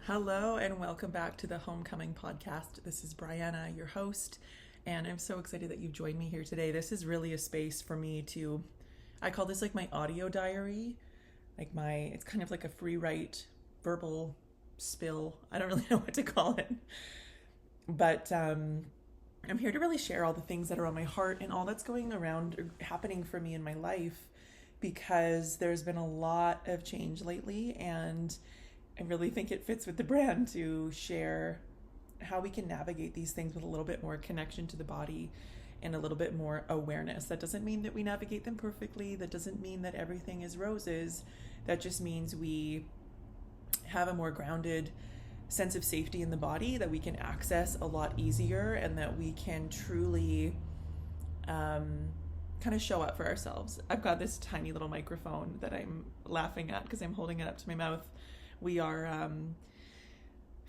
Hello and welcome back to the Homecoming Podcast. This is Brianna, your host, and I'm so excited that you've joined me here today. This is really a space for me I call this like my audio diary, it's kind of like a free write verbal spill. I don't really know what to call it, but I'm here to really share all the things that are on my heart and all that's going around or happening for me in my life because there's been a lot of change lately, and I really think it fits with the brand to share how we can navigate these things with a little bit more connection to the body and a little bit more awareness. That doesn't mean that we navigate them perfectly. That doesn't mean that everything is roses. That just means we have a more grounded sense of safety in the body that we can access a lot easier, and that we can truly kind of show up for ourselves. I've got this tiny little microphone that I'm laughing at because I'm holding it up to my mouth. We are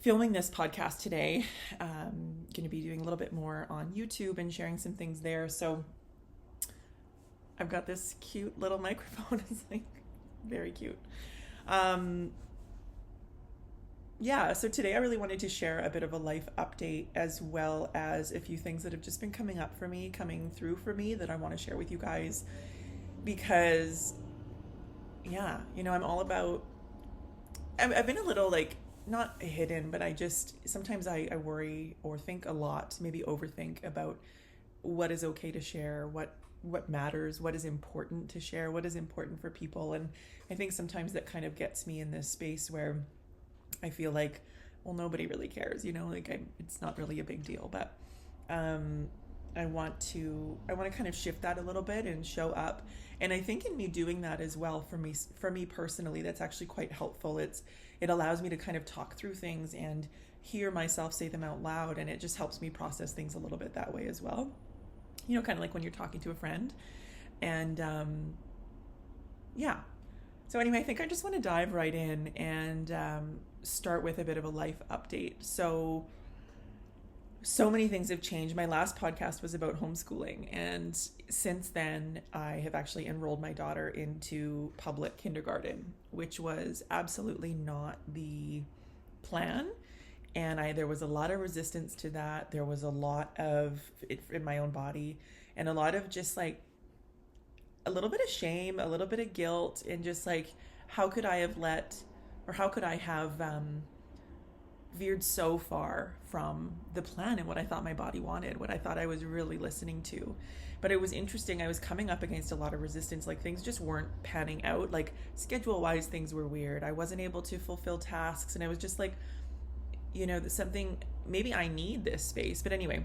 filming this podcast today. Going to be doing a little bit more on YouTube and sharing some things there. So I've got this cute little microphone. It's like very cute. So today I really wanted to share a bit of a life update as well as a few things that have just been coming through for me that I want to share with you guys because, I'm all about I've been a little not hidden, but sometimes I worry or think a lot, maybe overthink about what is okay to share, what matters, what is important to share, what is important for people. And I think sometimes that kind of gets me in this space where I feel like, well, nobody really cares, it's not really a big deal, but I want to kind of shift that a little bit and show up. And I think in me doing that as well, for me personally, that's actually quite helpful. It allows me to kind of talk through things and hear myself say them out loud. And it just helps me process things a little bit that way as well. Kind of like when you're talking to a friend. And so anyway, I think I just want to dive right in and start with a bit of a life update. So many things have changed. My last podcast was about homeschooling, and since then I have actually enrolled my daughter into public kindergarten, which was absolutely not the plan. And there was a lot of resistance to that. There was a lot of it in my own body, and a lot of just a little bit of shame, a little bit of guilt, and just how could I have veered so far from the plan and what I thought my body wanted, what I thought I was really listening to. But it was interesting. I was coming up against a lot of resistance. Things just weren't panning out. Schedule-wise, things were weird. I wasn't able to fulfill tasks, and I was just something, maybe I need this space. But anyway,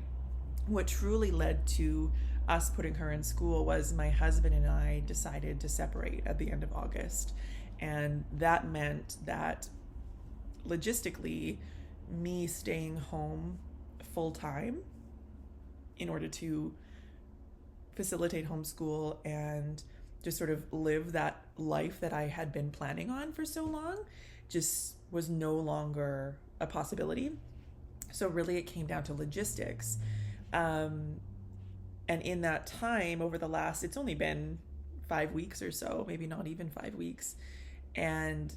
what truly led to us putting her in school was my husband and I decided to separate at the end of August. And that meant that logistically, me staying home full time in order to facilitate homeschool and just sort of live that life that I had been planning on for so long just was no longer a possibility. So really it came down to logistics. And in that time, it's only been 5 weeks or so, maybe not even 5 weeks. And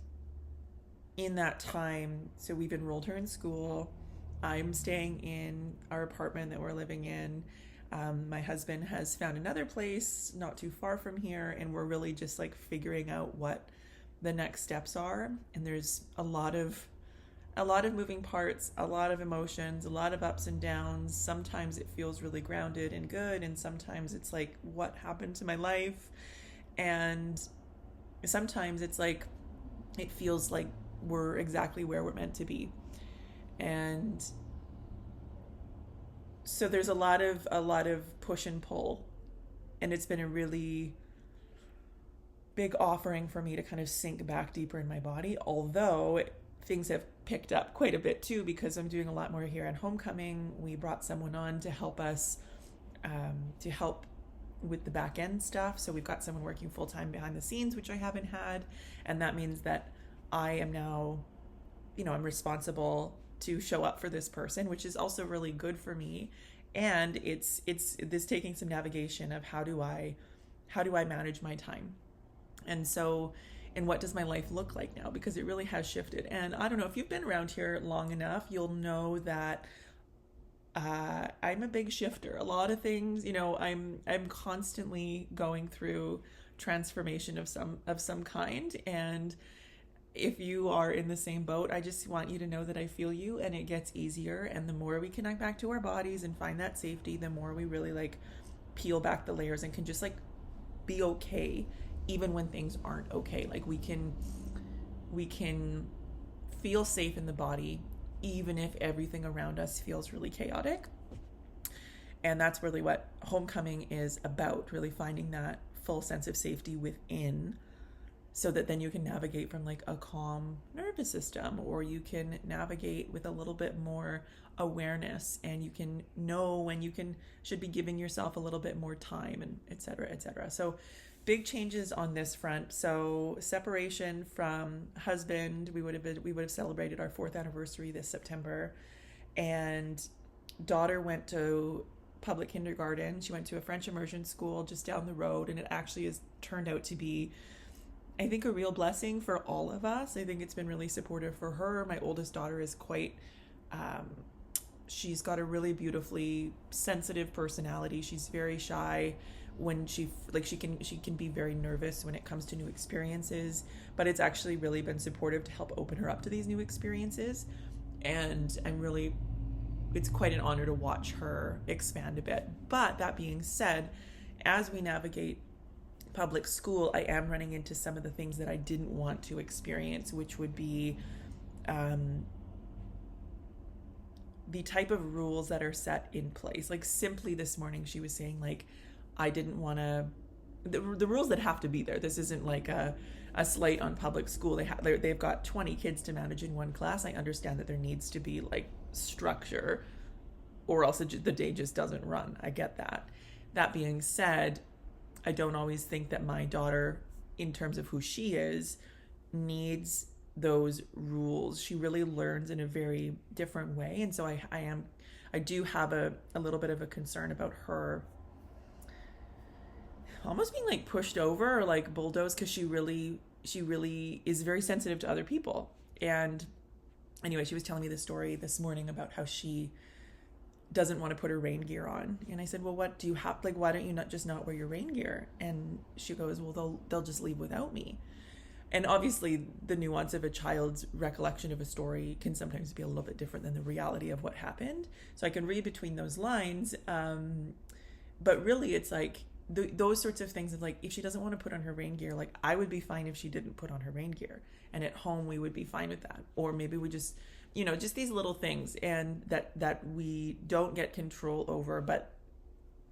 in that time, so we've enrolled her in school. I'm staying in our apartment that we're living in. My husband has found another place not too far from here, and we're really just figuring out what the next steps are. And there's a lot of moving parts, a lot of emotions, a lot of ups and downs. Sometimes it feels really grounded and good, and sometimes it's what happened to my life? And sometimes it's it feels like we're exactly where we're meant to be. And so there's a lot of push and pull, and it's been a really big offering for me to kind of sink back deeper in my body, although things have picked up quite a bit too, because I'm doing a lot more here at Homecoming. We brought someone on to help us to help with the back end stuff. So we've got someone working full time behind the scenes, which I haven't had. And that means that I am now, I'm responsible to show up for this person, which is also really good for me. And it's this taking some navigation of how do I manage my time. And so and what does my life look like now, because it really has shifted. And I don't know, if you've been around here long enough, you'll know that I'm a big shifter. A lot of things, I'm constantly going through transformation of some kind. And if you are in the same boat, I just want you to know that I feel you, and it gets easier. And the more we connect back to our bodies and find that safety, the more we really like peel back the layers and can just like be okay even when things aren't okay. Like we can feel safe in the body even if everything around us feels really chaotic. And that's really what homecoming is about, really finding that full sense of safety within, so that then you can navigate from like a calm nervous system, or you can navigate with a little bit more awareness, and you can know when you should be giving yourself a little bit more time, and et cetera, et cetera. So big changes on this front. So separation from husband, we would have celebrated our 4th anniversary this September, and daughter went to public kindergarten. She went to a French immersion school just down the road, and it actually has turned out to be, I think, a real blessing for all of us. I think it's been really supportive for her. My oldest daughter is quite, she's got a really beautifully sensitive personality. She's very shy when she can be very nervous when it comes to new experiences, but it's actually really been supportive to help open her up to these new experiences. And it's quite an honor to watch her expand a bit. But that being said, as we navigate public school, I am running into some of the things that I didn't want to experience, which would be the type of rules that are set in place. Like simply this morning, she was saying like, I didn't want to, the rules that have to be there. This isn't like a slight on public school. They've got 20 kids to manage in one class. I understand that there needs to be like structure, or else the day just doesn't run. I get that. That being said, I don't always think that my daughter, in terms of who she is, needs those rules. She really learns in a very different way. And so I do have a little bit of a concern about her almost being like pushed over or like bulldozed, because she really is very sensitive to other people. And anyway, she was telling me this story this morning about how she doesn't want to put her rain gear on. And I said, well, what do you have? Like, why don't you not wear your rain gear? And she goes, well, they'll just leave without me. And obviously the nuance of a child's recollection of a story can sometimes be a little bit different than the reality of what happened. So I can read between those lines. But really it's like those sorts of things of like, if she doesn't want to put on her rain gear, like I would be fine if she didn't put on her rain gear, and at home we would be fine with that. Or maybe we just, just these little things, and that we don't get control over, but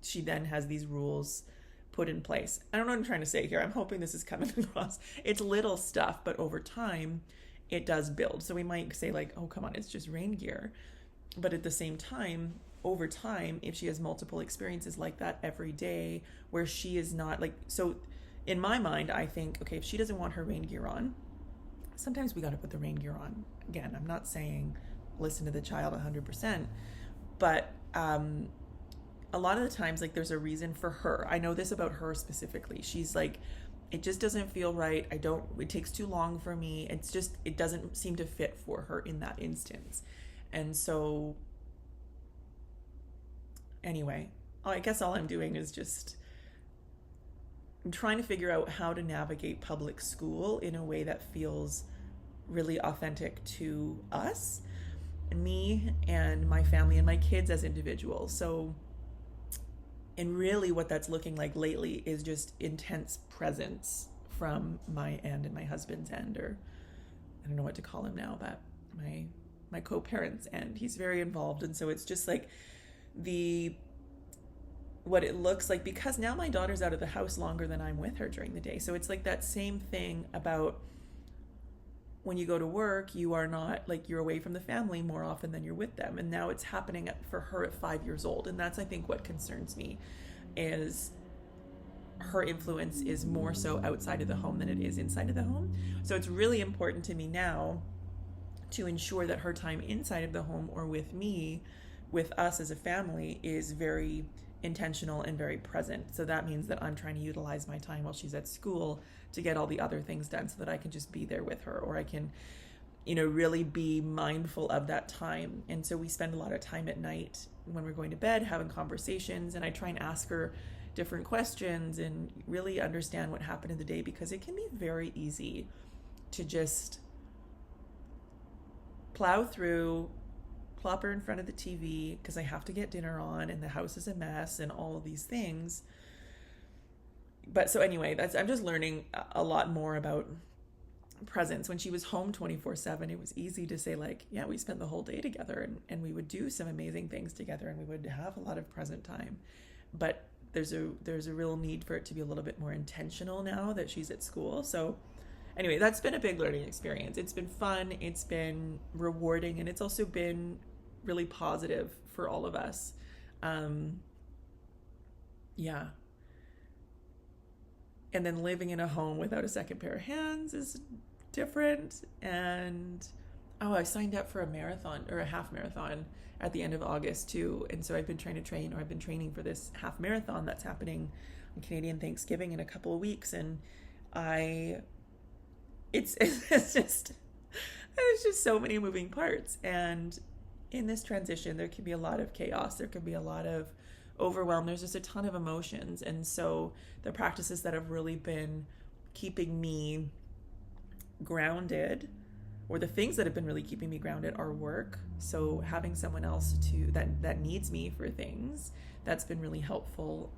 she then has these rules put in place. I don't know what I'm trying to say here. I'm hoping this is coming across. It's little stuff, but over time it does build. So we might say like, oh, come on, it's just rain gear. But at the same time, over time, if she has multiple experiences like that every day, where she is not like, so in my mind, I think, okay, if she doesn't want her rain gear on, sometimes we got to put the rain gear on. Again, I'm not saying listen to the child 100%, but a lot of the times, like there's a reason for her. I know this about her specifically. She's like, it just doesn't feel right. It takes too long for me. It doesn't seem to fit for her in that instance. And so anyway, I guess all I'm doing is I'm trying to figure out how to navigate public school in a way that feels really authentic to us, me and my family and my kids as individuals. So, and really what that's looking like lately is just intense presence from my end and my husband's end, or I don't know what to call him now, but my co-parent's end. He's very involved. And so it's just like what it looks like, because now my daughter's out of the house longer than I'm with her during the day. So it's like that same thing about when you go to work, you are not like, you're away from the family more often than you're with them. And now it's happening for her at 5 years old. And that's, I think, what concerns me, is her influence is more so outside of the home than it is inside of the home. So it's really important to me now to ensure that her time inside of the home or with me, with us as a family, is very intentional and very present. So that means that I'm trying to utilize my time while she's at school to get all the other things done so that I can just be there with her, or I can, really be mindful of that time. And so we spend a lot of time at night when we're going to bed having conversations, and I try and ask her different questions and really understand what happened in the day, because it can be very easy to just plow through, plop her in front of the TV because I have to get dinner on and the house is a mess and all of these things. But so anyway, I'm just learning a lot more about presence. When she was home 24/7, it was easy to say like, yeah, we spent the whole day together and we would do some amazing things together and we would have a lot of present time. But there's a real need for it to be a little bit more intentional now that she's at school. So anyway, that's been a big learning experience. It's been fun, it's been rewarding, and it's also been really positive for all of us. Yeah. And then living in a home without a second pair of hands is different. And I signed up for a marathon or a half marathon at the end of August too. And so I've been trying to train, or I've been training for this half marathon that's happening on Canadian Thanksgiving in a couple of weeks. And it's just so many moving parts. And in this transition, there can be a lot of chaos. There can be a lot of overwhelm. There's just a ton of emotions. And so the practices that have really been keeping me grounded, or the things that have been really keeping me grounded, are work. So having someone else that needs me for things, that's been really helpful.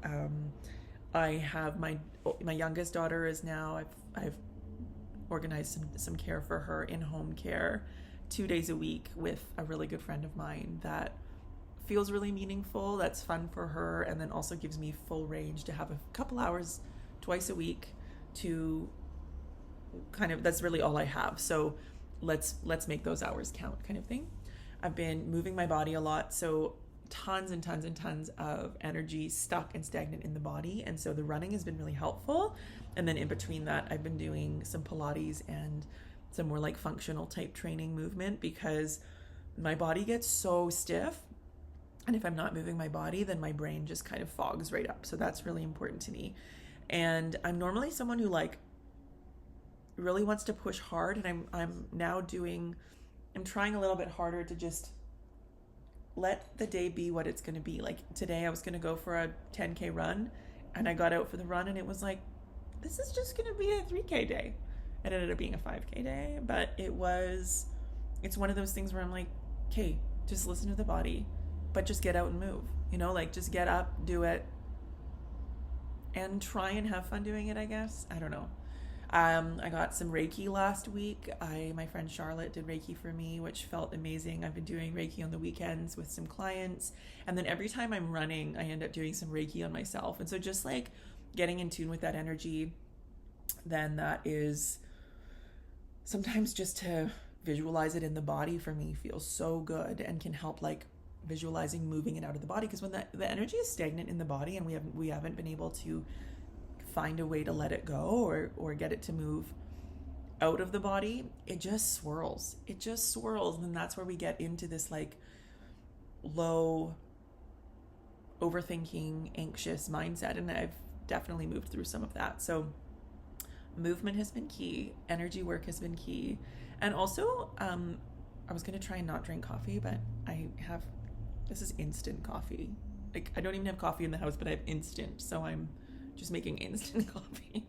I have my youngest daughter is now, I've organized some care for her, in-home care, 2 days a week with a really good friend of mine that feels really meaningful, that's fun for her, and then also gives me full range to have a couple hours twice a week to that's really all I have. So let's make those hours count, kind of thing. I've been moving my body a lot, so tons and tons and tons of energy stuck and stagnant in the body, and so the running has been really helpful. And then in between that, I've been doing some Pilates and some more like functional type training movement, because my body gets so stiff, and if I'm not moving my body, then my brain just kind of fogs right up. So that's really important to me. And I'm normally someone who really wants to push hard, and I'm trying a little bit harder to just let the day be what it's going to be. Like today I was going to go for a 10K run, and I got out for the run, and it was like, this is just going to be a 3K day. It ended up being a 5K day, but it's one of those things where I'm like, okay, just listen to the body, but just get out and move, just get up, do it, and try and have fun doing it, I guess. I don't know. I got some Reiki last week. My friend Charlotte did Reiki for me, which felt amazing. I've been doing Reiki on the weekends with some clients. And then every time I'm running, I end up doing some Reiki on myself. And so just getting in tune with that energy, then that is sometimes just to visualize it in the body for me feels so good and can help visualizing moving it out of the body. Because when the energy is stagnant in the body and we haven't been able to find a way to let it go or get it to move out of the body, it just swirls. And then that's where we get into this low overthinking, anxious mindset. And I've definitely moved through some of that. So movement has been key. Energy work has been key. And also, I was going to try and not drink coffee, but this is instant coffee. I don't even have coffee in the house, but I have instant. So I'm just making instant coffee.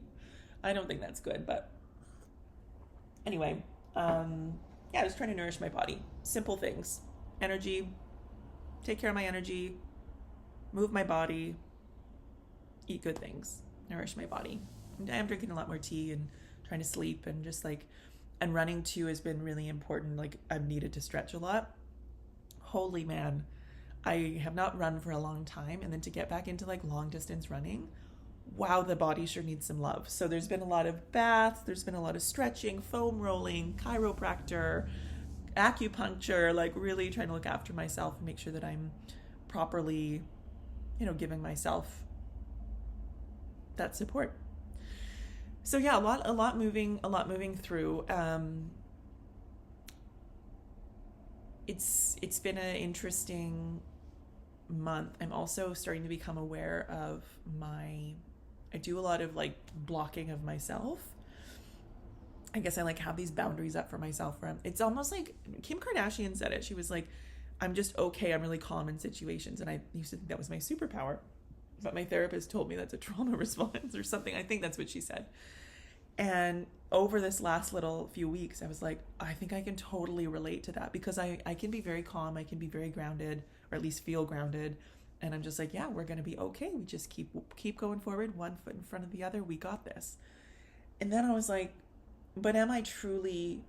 I don't think that's good, but anyway, just trying to nourish my body. Simple things. Energy, take care of my energy, move my body, eat good things, nourish my body. And I am drinking a lot more tea and trying to sleep, and just and running too has been really important. I've needed to stretch a lot. Holy man, I have not run for a long time, and then to get back into long distance running, wow, the body sure needs some love. So there's been a lot of baths, there's been a lot of stretching, foam rolling, chiropractor, acupuncture, really trying to look after myself and make sure that I'm properly, giving myself that support. So yeah, a lot moving through. It's been an interesting month, I'm also starting to become aware of I do a lot of like blocking of myself. I guess I like have these boundaries up for myself where it's almost like Kim Kardashian said it. She was like, I'm just okay. I'm really calm in situations. And I used to think that was my superpower. But my therapist told me that's a trauma response or something. I think that's what she said. And over this last little few weeks, I was like, I think I can totally relate to that because I can be very calm. I can be very grounded, or at least feel grounded. And I'm just like, yeah, we're going to be okay. We just keep going forward, one foot in front of the other. We got this. And then I was like, but am I truly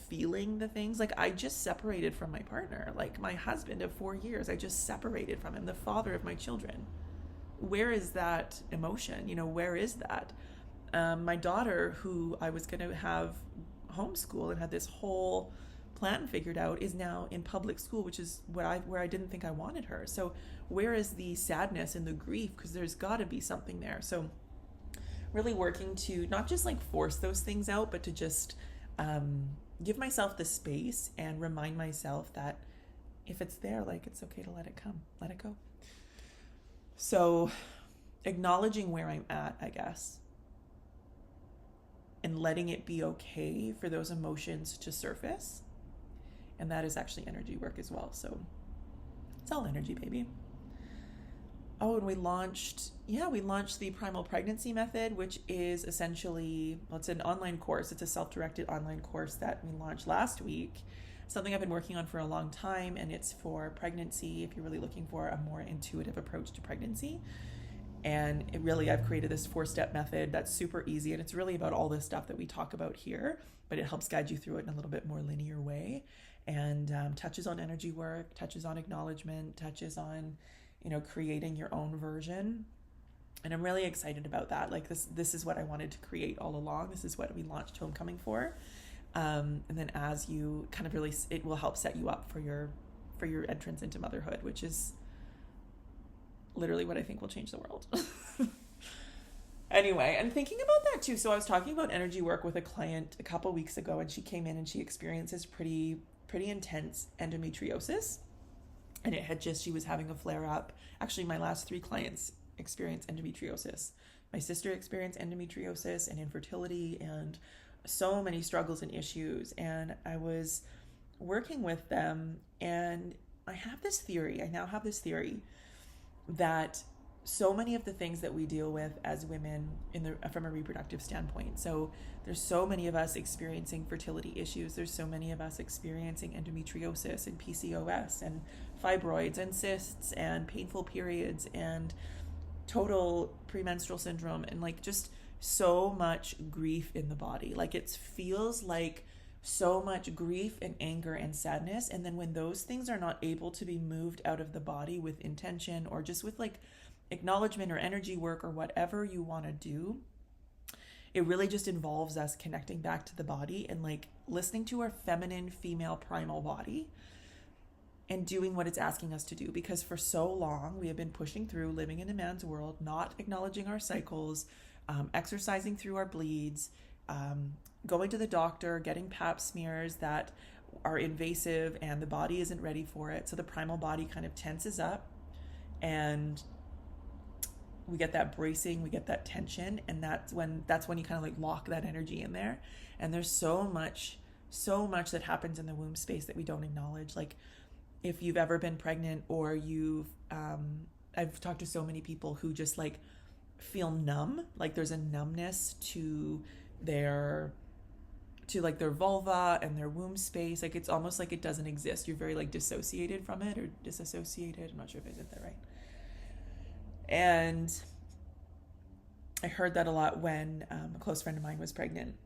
feeling the things? Like, I just separated from my partner, like my husband of 4 years. I just separated from him, the father of my children. Where is that emotion? Where is that? My daughter, who I was going to have homeschool and had this whole plan figured out, is now in public school, which is where I didn't think I wanted her. So where is the sadness and the grief? Because there's got to be something there. So really working to not just like force those things out, but to just give myself the space and remind myself that if it's there, like, it's okay to let it come, let it go. So acknowledging where I'm at, I guess, and letting it be okay for those emotions to surface. And that is actually energy work as well. So it's all energy, baby. Oh, and we launched the Primal Pregnancy Method, which is essentially, it's an online course. It's a self-directed online course that we launched last week. Something I've been working on for a long time, and it's for pregnancy if you're really looking for a more intuitive approach to pregnancy. And I've created this 4-step method that's super easy, and it's really about all this stuff that we talk about here, but it helps guide you through it in a little bit more linear way, and touches on energy work, touches on acknowledgement, touches on creating your own version. And I'm really excited about that. Like this is what I wanted to create all along. This is what we launched Homecoming for. And then as you kind of really, it will help set you up for your entrance into motherhood, which is literally what I think will change the world. Anyway, and thinking about that too. So I was talking about energy work with a client a couple weeks ago, and she came in and she experiences pretty intense endometriosis. And she was having a flare up. Actually, my last 3 clients experienced endometriosis. My sister experienced endometriosis and infertility and so many struggles and issues. And I was working with them, and I now have this theory that so many of the things that we deal with as women from a reproductive standpoint. So there's so many of us experiencing fertility issues. There's so many of us experiencing endometriosis and PCOS and fibroids and cysts and painful periods and total premenstrual syndrome, and like just so much grief in the body. Like it feels like so much grief and anger and sadness. And then when those things are not able to be moved out of the body with intention or just with like acknowledgement or energy work or whatever you want to do, it really just involves us connecting back to the body and like listening to our feminine, female, primal body and doing what it's asking us to do. Because for so long we have been pushing through, living in a man's world, not acknowledging our cycles, exercising through our bleeds, going to the doctor, getting pap smears that are invasive and the body isn't ready for it. So the primal body kind of tenses up, and we get that bracing, we get that tension, and that's when you kind of like lock that energy in there. And there's so much that happens in the womb space that we don't acknowledge. Like if you've ever been pregnant, or I've talked to so many people who just like feel numb, like there's a numbness to their vulva and their womb space. Like it's almost like it doesn't exist. You're very like dissociated from it, or disassociated. I'm not sure if I said that right. And I heard that a lot when a close friend of mine was pregnant,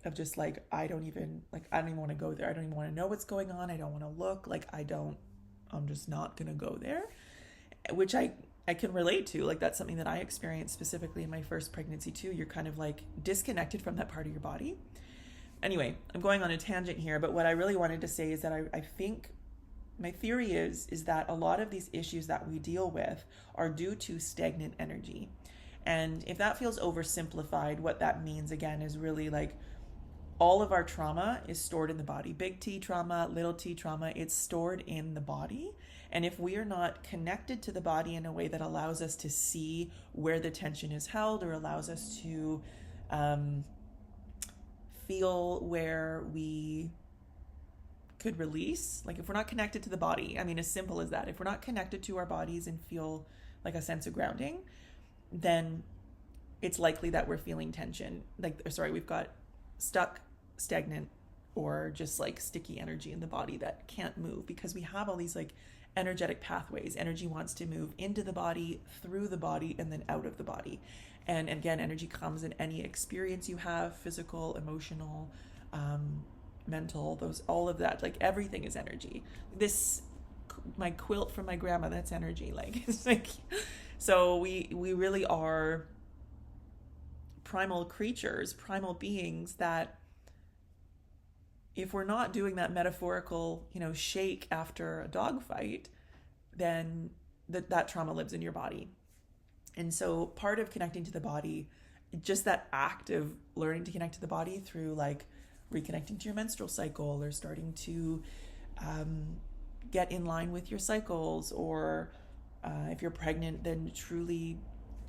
of just like, I don't even want to go there. I don't even want to know what's going on. I don't want to look. Like I'm just not going to go there, which I can relate to. Like that's something that I experienced specifically in my first pregnancy too. You're kind of like disconnected from that part of your body. Anyway, I'm going on a tangent here, but what I really wanted to say is that I think my theory is that a lot of these issues that we deal with are due to stagnant energy. And if that feels oversimplified, what that means again is really like all of our trauma is stored in the body. Big T trauma, little t trauma, it's stored in the body. And if we are not connected to the body in a way that allows us to see where the tension is held, or allows us to feel where we could release, like if we're not connected to the body, I mean, as simple as that, if we're not connected to our bodies and feel like a sense of grounding, then it's likely that we're feeling tension. We've got stuck, stagnant, or just like sticky energy in the body that can't move, because we have all these like energetic pathways. Energy wants to move into the body, through the body, and then out of the body. And again, energy comes in any experience you have, physical, emotional, mental, all of that, like everything is energy. My quilt from my grandma, that's energy. Like, it's like, so we really are primal creatures, primal beings, that if we're not doing that metaphorical, shake after a dog fight, then that trauma lives in your body. And so part of connecting to the body, just that act of learning to connect to the body through like reconnecting to your menstrual cycle, or starting to get in line with your cycles, or if you're pregnant, then truly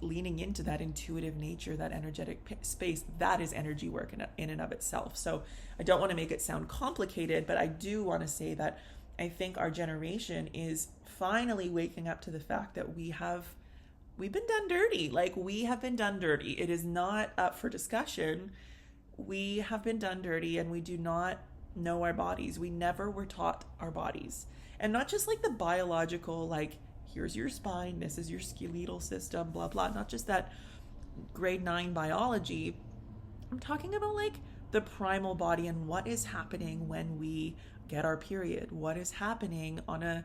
leaning into that intuitive nature, that energetic space, that is energy work in and of itself. So I don't want to make it sound complicated, but I do want to say that I think our generation is finally waking up to the fact that we've been done dirty. Like, we have been done dirty. It is not up for discussion. We have been done dirty, and we do not know our bodies. We never were taught our bodies. And not just like the biological, like, here's your spine, this is your skeletal system, blah, blah. Not just that grade 9 biology. I'm talking about like the primal body and what is happening when we get our period. What is happening on a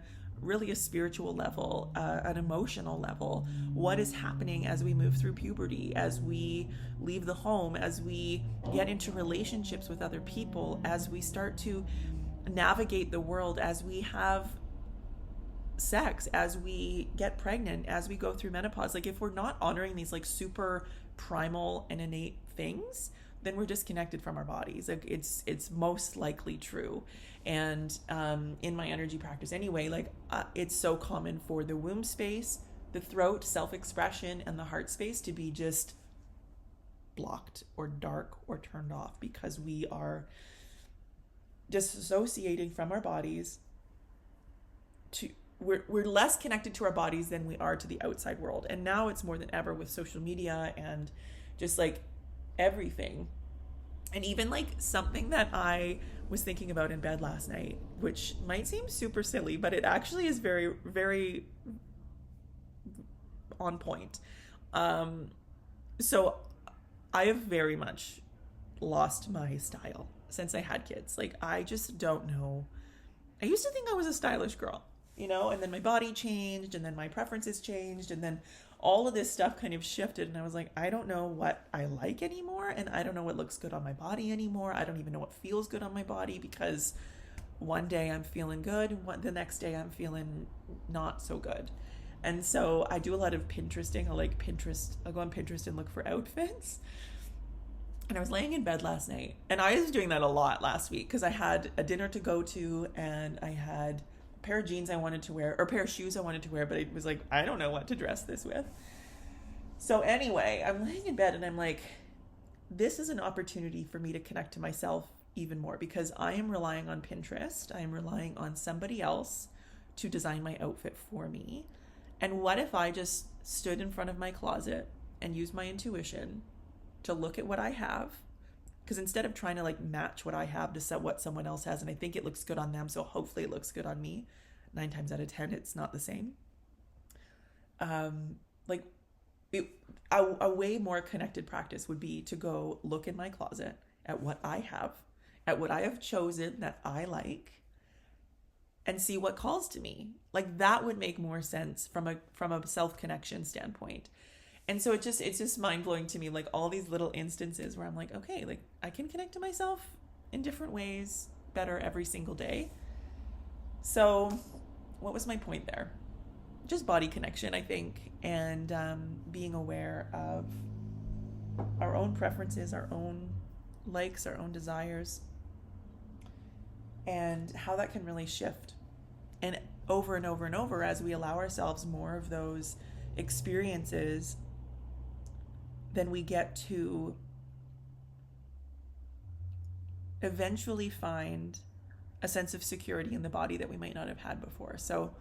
spiritual level, an emotional level. What is happening as we move through puberty, as we leave the home, as we get into relationships with other people, as we start to navigate the world, as we have sex, as we get pregnant, as we go through menopause. Like, if we're not honoring these like super primal and innate things, then we're disconnected from our bodies. Like, it's most likely true. And in my energy practice anyway, like it's so common for the womb space, the throat, self-expression, and the heart space to be just blocked or dark or turned off, because we are disassociating from our bodies. We're less connected to our bodies than we are to the outside world. And now it's more than ever with social media and just like everything. And even like something that I was thinking about in bed last night, which might seem super silly, but it actually is very, very on point. So I have very much lost my style since I had kids. Like, I just don't know. I used to think I was a stylish girl, and then my body changed, and then my preferences changed, and then all of this stuff kind of shifted, and I was like, I don't know what I like anymore, and I don't know what looks good on my body anymore. I don't even know what feels good on my body, because one day I'm feeling good, and the next day I'm feeling not so good. And so I do a lot of Pinteresting. I'll go on Pinterest and look for outfits. And I was laying in bed last night, and I was doing that a lot last week because I had a dinner to go to, and I had a pair of jeans I wanted to wear, or a pair of shoes I wanted to wear, but it was like, I don't know what to dress this with. So anyway, I'm laying in bed and I'm like, this is an opportunity for me to connect to myself even more, because I am relying on Pinterest. I am relying on somebody else to design my outfit for me. And what if I just stood in front of my closet and used my intuition to look at what I have? Because instead of trying to like match what I have to what someone else has, and I think it looks good on them, so hopefully it looks good on me, 9 times out of 10 it's not the same. A way more connected practice would be to go look in my closet at what I have, at what I have chosen that I like, and see what calls to me. Like, that would make more sense from a self-connection standpoint. And so it's just mind-blowing to me, like all these little instances where I'm like, okay, like I can connect to myself in different ways better every single day. So what was my point there? Just body connection, I think, and being aware of our own preferences, our own likes, our own desires, and how that can really shift. And over and over and over, as we allow ourselves more of those experiences, then we get to eventually find a sense of security in the body that we might not have had before. So,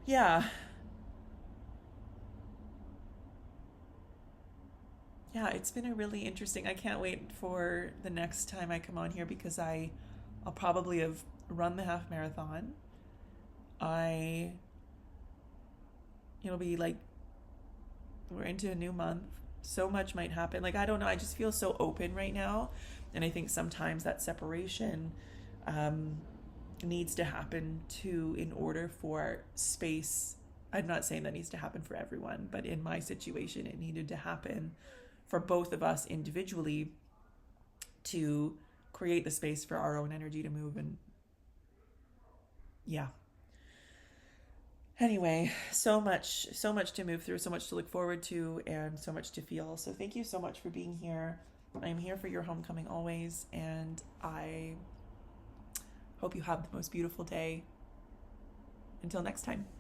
yeah. Yeah, it's been a really interesting. I can't wait for the next time I come on here, because I'll probably have run the half marathon. It'll be like, we're into a new month. So much might happen. Like, I don't know. I just feel so open right now. And I think sometimes that separation needs to happen too, in order for space. I'm not saying that needs to happen for everyone, but in my situation, it needed to happen for both of us individually to create the space for our own energy to move. And yeah. Anyway, so much to move through, so much to look forward to, and so much to feel. So thank you so much for being here. I'm here for your homecoming always, and I hope you have the most beautiful day. Until next time.